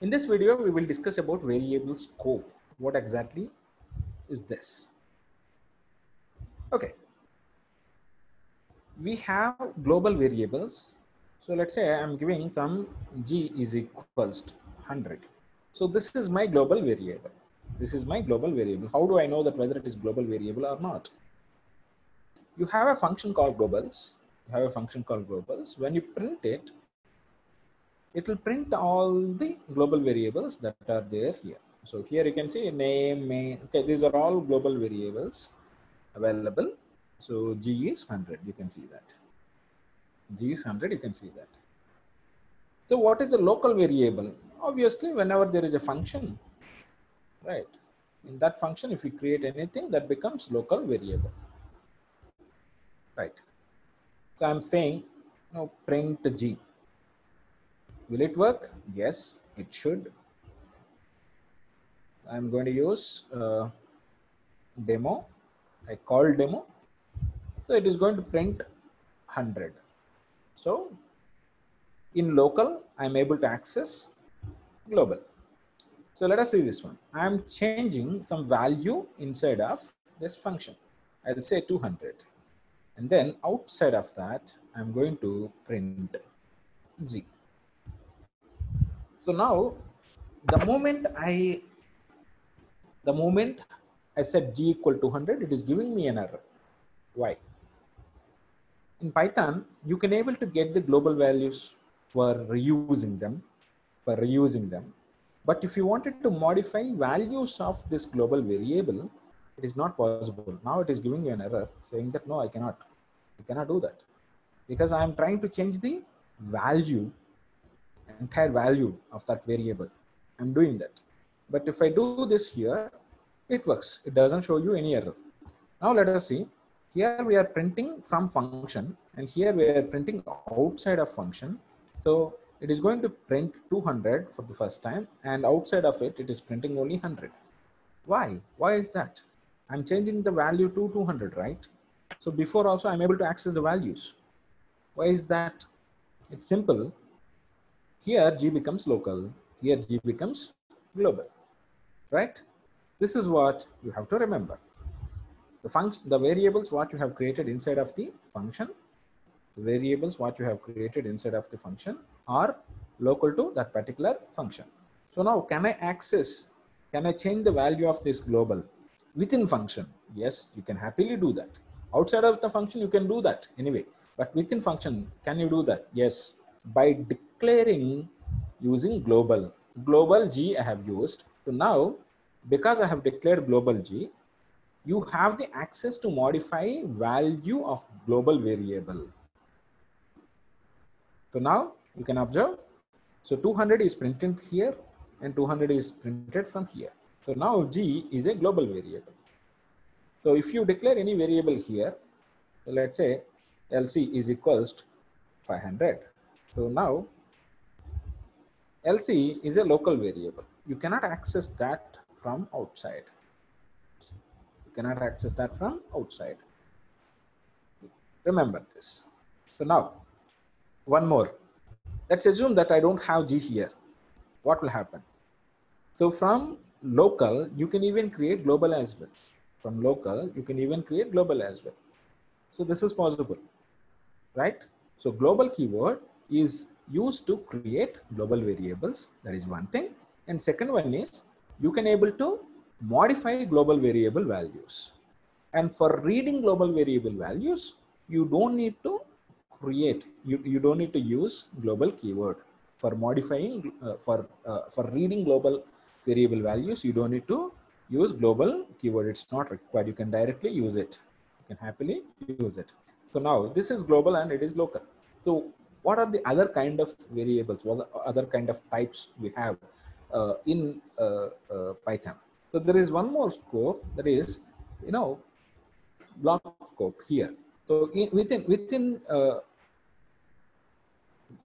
In this video, we will discuss about variable scope. What exactly is this? Okay, we have global variables. So let's say I'm giving some g is equals to 100. So this is my global variable. This is my global variable. How do I know that whether it is global variable or not? You have a function called globals. You have a function called globals. When you print it, it will print all the global variables that are there here. So here you can see name, main. Okay, these are all global variables available. So G is 100. You can see that. G is 100. You can see that. So what is a local variable? Obviously, whenever there is a function, right? In that function, if you create anything, that becomes local variable, right? So I'm saying, print G. Will it work? Yes, it should. I'm going to use demo. I call demo. So it is going to print 100. So in local, I'm able to access global. So let us see this one. I'm changing some value inside of this function. I'll say 200. And then outside of that, I'm going to print G. So now the moment I said G equal to 100, it is giving me an error. Why? In Python, you can able to get the global values for reusing them, But if you wanted to modify values of this global variable, it is not possible. Now it is giving you an error saying that no, I cannot do that because I am trying to change the value, entire value of that variable. I'm doing that. But if I do this here, it works. It doesn't show you any error. Now let us see. Here we are printing from function and here we are printing outside of function. So it is going to print 200 for the first time and outside of it, it is printing only 100. Why? Why is that? I'm changing the value to 200, right? So before also I'm able to access the values. Why is that? It's simple. Here G becomes local, here G becomes global, right? This is what you have to remember. The variables what you have created inside of the function, the variables what you have created inside of the function are local to that particular function. So now can I change the value of this global within function? Yes, you can happily do that. Outside of the function, you can do that anyway. But within function, can you do that? Yes, by declaring using global. Global G I have used. So now, because I have declared global G, you have the access to modify value of global variable. So now you can observe. So 200 is printed here and 200 is printed from here. So now G is a global variable. So if you declare any variable here, let's say LC is equals to 500. So now LC is a local variable. You cannot access that from outside. You cannot access that from outside. Remember this. So now, one more. Let's assume that I don't have G here. What will happen? So from local, you can even create global as well. From local, you can even create global as well. So this is possible, right? So global keyword is used to create global variables. That is one thing. And second one is you can able to modify global variable values. And for reading global variable values, you don't need to you don't need to use global keyword. For modifying, for reading global variable values, you don't need to use global keyword. It's not required. You can directly use it. You can happily use it. So now this is global and it is local. So what are the other kind of variables? What are other kind of types we have in Python? So there is one more scope, that is, block scope here. So within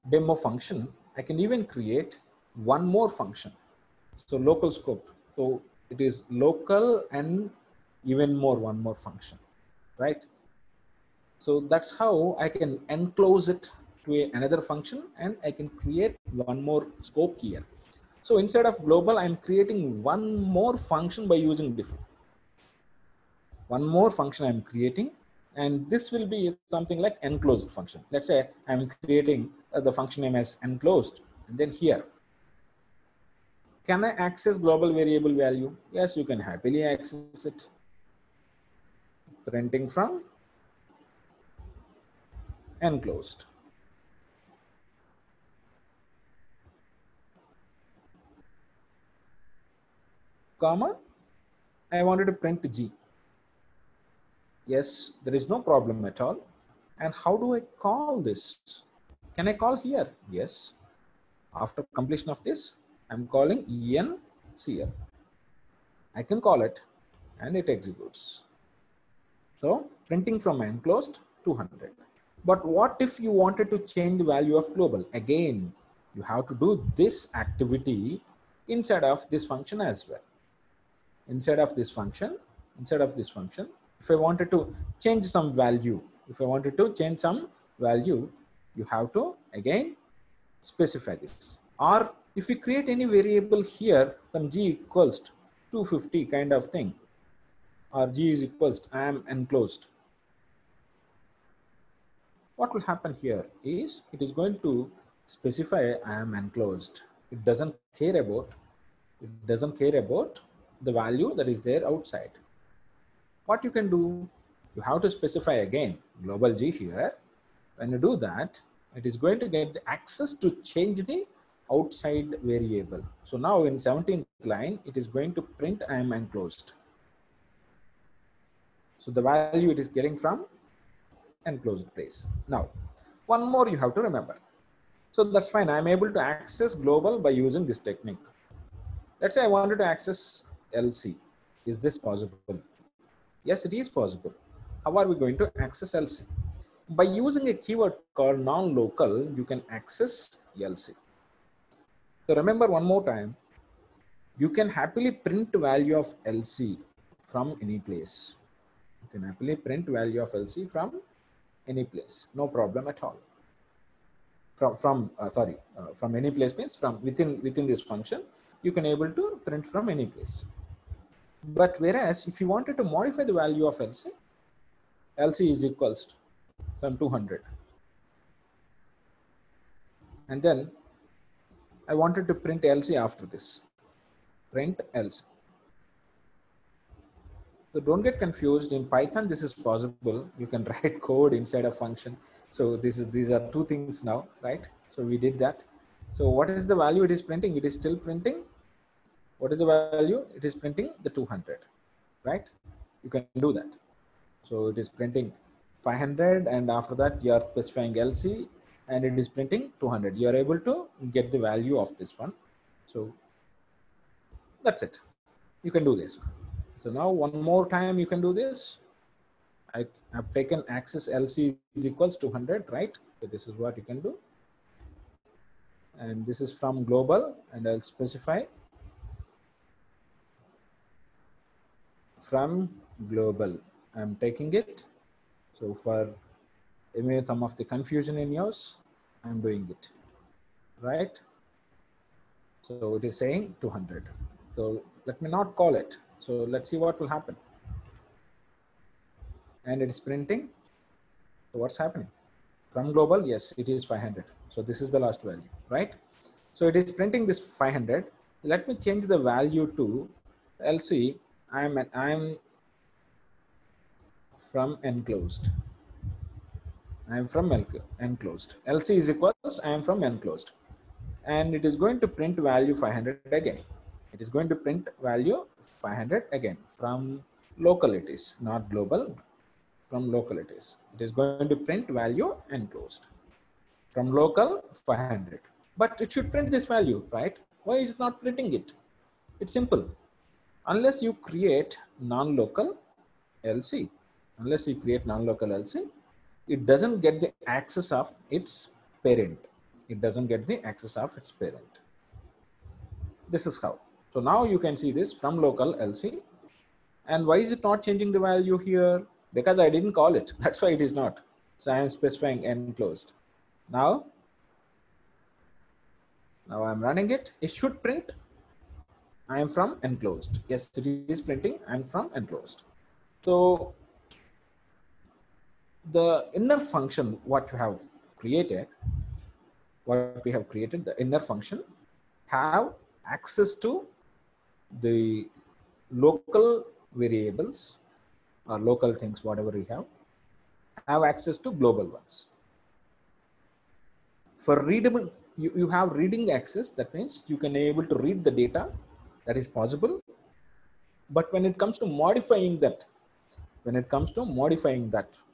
demo function, I can even create one more function. So local scope. So it is local and even one more function, right? So that's how I can enclose it to another function and I can create one more scope here. So instead of global, I'm creating one more function by using diff. One more function I'm creating, and this will be something like enclosed function. Let's say I'm creating the function name as enclosed, and then here, can I access global variable value? Yes, you can happily access it. Printing from enclosed. Comma, I wanted to print G. Yes, there is no problem at all. And how do I call this? Can I call here? Yes. After completion of this, I'm calling encl. I can call it and it executes. So printing from enclosed 200. But what if you wanted to change the value of global? Again, you have to do this activity inside of this function as well. Inside of this function, if I wanted to change some value, you have to again specify this. Or if you create any variable here, some G equals 250 kind of thing, or G is equals to I am enclosed. What will happen here is it is going to specify I am enclosed. It doesn't care about the value that is there outside. What you can do, you have to specify again global G here. When you do that, it is going to get the access to change the outside variable. So now in 17th line, it is going to print I am enclosed. So the value it is getting from enclosed place. Now, one more you have to remember. So that's fine. I'm able to access global by using this technique. Let's say I wanted to access LC. Is this possible? Yes, it is possible. How are we going to access LC? By using a keyword called non-local, you can access LC. So remember one more time, you can happily print value of LC from any place. You can happily print value of LC from any place, no problem at all. From any place means from within this function, you can able to print from any place. But whereas if you wanted to modify the value of LC is equals to some 200, and then I wanted to print LC after this. Print LC. So don't get confused. In Python, this is possible. You can write code inside a function. So these are two things now, right? So we did that. So what is the value it is printing? It is still printing. What is the value? It is printing the 200, right? You can do that. So it is printing 500, and after that you are specifying LC, and it is printing 200. You are able to get the value of this one. So that's it. You can do this. So now one more time you can do this. I have taken access LC is equals 200, right? So this is what you can do. And this is from global, and I'll specify from global. I'm taking it. So for some of the confusion in yours, I'm doing it, right? So it is saying 200. So let me not call it. So let's see what will happen. And it is printing. So what's happening? From global, yes, it is 500. So this is the last value, right? So it is printing this 500. Let me change the value to LC. I'm from enclosed. I am from enclosed. LC is equals I am from enclosed. And it is going to print value 500 again. It is going to print value 500 again from local it is, not global, from local it is. It is going to print value enclosed. From local 500. But it should print this value, right? Why is it not printing it? It's simple. Unless you create non-local LC, it doesn't get the access of its parent. This is how. So now you can see this from local LC. And why is it not changing the value here? Because I didn't call it. That's why it is not. So I am specifying enclosed. Now Now I'm running it. It should print I am from enclosed. Yes, it is printing I am from enclosed. So the inner function, what you have created, the inner function have access to the local variables or local things, whatever we have access to global ones. For readable, you have reading access. That means you can able to read the data. That is possible. But when it comes to modifying that,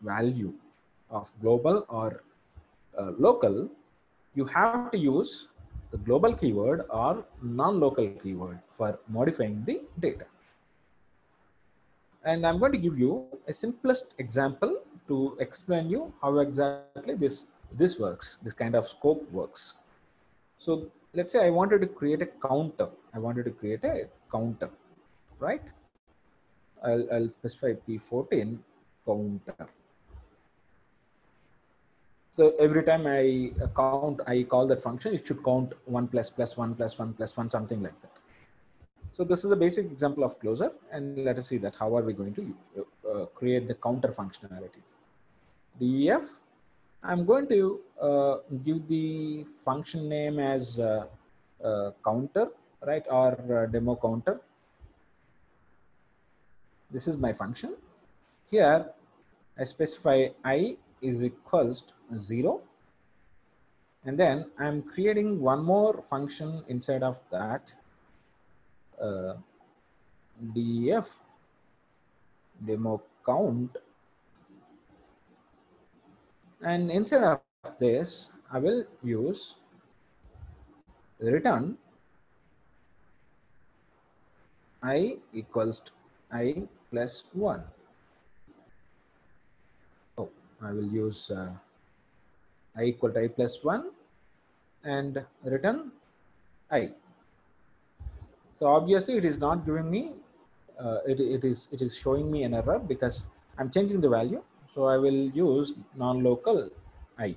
value of global or local, you have to use the global keyword or non-local keyword for modifying the data. And I'm going to give you a simplest example to explain you how exactly this works, this kind of scope works. So let's say I wanted to create a counter. Right? I'll specify P14 counter. So every time I count, I call that function, it should count 1 plus 1 plus 1 plus 1, something like that. So this is a basic example of closure, and let us see that how are we going to create the counter functionalities. Def, I'm going to give the function name as counter, right, or demo counter. This is my function. Here I specify I is equals to 0, and then I'm creating one more function inside of that, def demo count, and inside of this I will use return I equals to I plus 1. Oh, I will use I equal to I plus 1 and return I. So obviously it is not giving me, it is showing me an error because I'm changing the value. So I will use non-local I.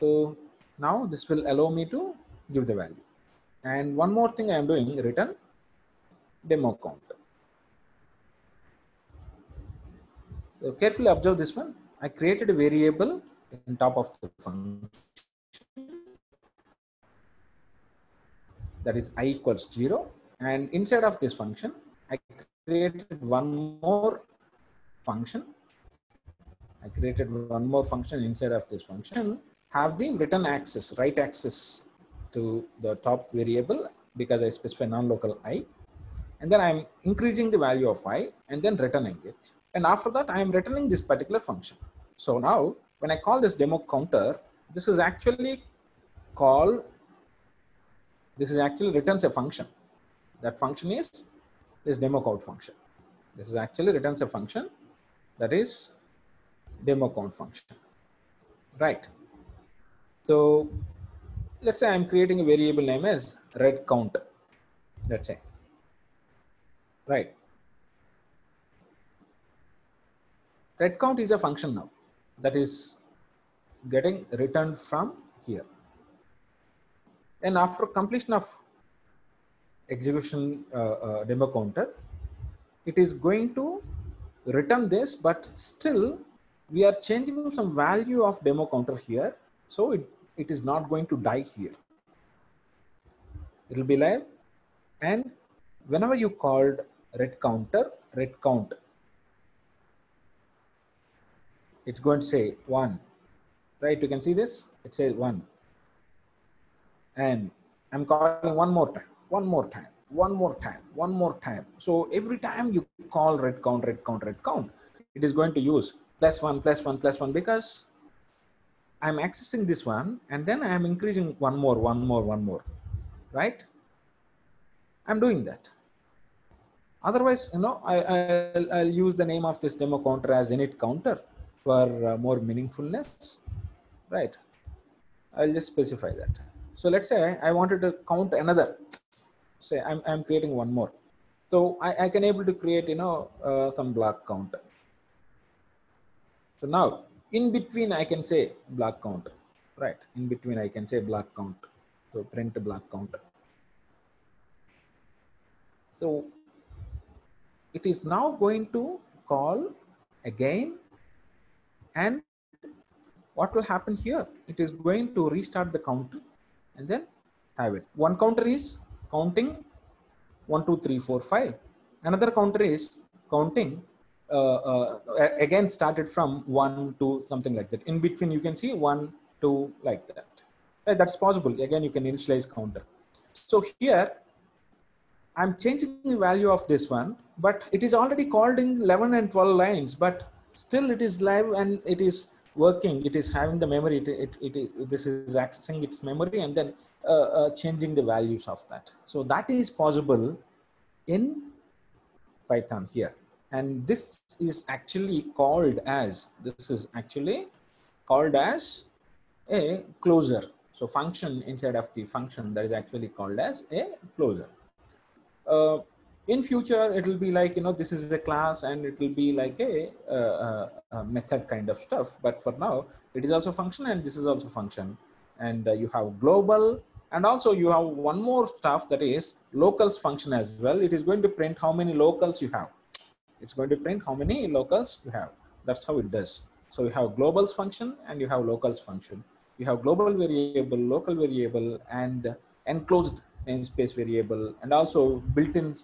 So now this will allow me to give the value. And one more thing I am doing, return demo count. So carefully observe this one. I created a variable in top of the function, that is I equals 0. And inside of this function, I created one more function. Inside of this function, have the return access, write access to the top variable because I specify non-local I. And then I'm increasing the value of I and then returning it. And after that, I am returning this particular function. So now when I call this demo counter, this is actually returns a function. That function is this demo count function. This is actually returns a function, that is demo count function, right? So let's say I'm creating a variable name as red count, let's say, right? Red count is a function now that is getting returned from here. And after completion of execution demo counter, it is going to return this, but still we are changing some value of demo counter here. So it is not going to die here. It will be live. And whenever you called red count, it's going to say 1, right? You can see this, it says 1. And I'm calling one more time. So every time you call red count, it is going to use +1 because I'm accessing this one and then I'm increasing one more, right? I'm doing that. Otherwise, I'll use the name of this demo counter as init counter for more meaningfulness, right? I'll just specify that. So let's say I wanted to count another, say I'm creating one more. So I can able to create, some block count. So now in between I can say block count, right? In between I can say block count. So print block counter. So it is now going to call again, and what will happen here? It is going to restart the counter and then have it. One counter is counting 1, 2, 3, 4, 5. Another counter is counting again started from 1 to something like that. In between, you can see 1, 2 like that. That's possible. Again, you can initialize counter. So here, I'm changing the value of this one, but it is already called in 11 and 12 lines, but still it is live and it is working. It is having the memory. This is accessing its memory and then changing the values of that. So that is possible in Python here. And this is actually called as a closer. So function inside of the function, that is actually called as a closer. In future, it will be like, this is a class and it will be like a method kind of stuff. But for now, it is also function and this is also function. And you have global, and also you have one more stuff, that is locals function as well. It is going to print how many locals you have. It's going to print how many locals you have. That's how it does. So you have globals function and you have locals function. You have global variable, local variable, and enclosed namespace variable, and also built-in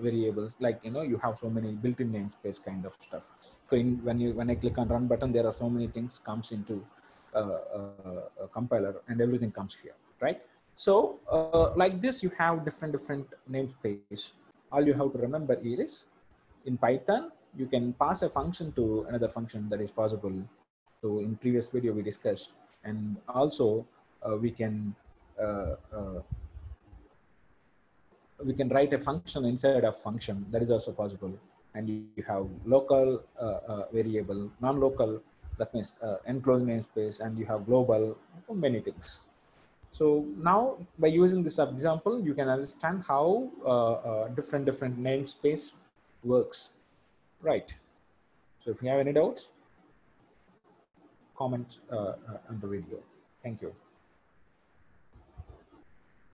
variables, like you have so many built-in namespace kind of stuff. So when I click on run button, there are so many things comes into a compiler, and everything comes here, right? So like this, you have different namespace. All you have to remember here is, in Python, you can pass a function to another function. That is possible. So in previous video we discussed, and also we can write a function inside a function. That is also possible. And you have local variable, non-local, that means enclosed namespace, and you have global, many things. So now by using this example, you can understand how different namespace works, right? So if you have any doubts, comment on the video. Thank you.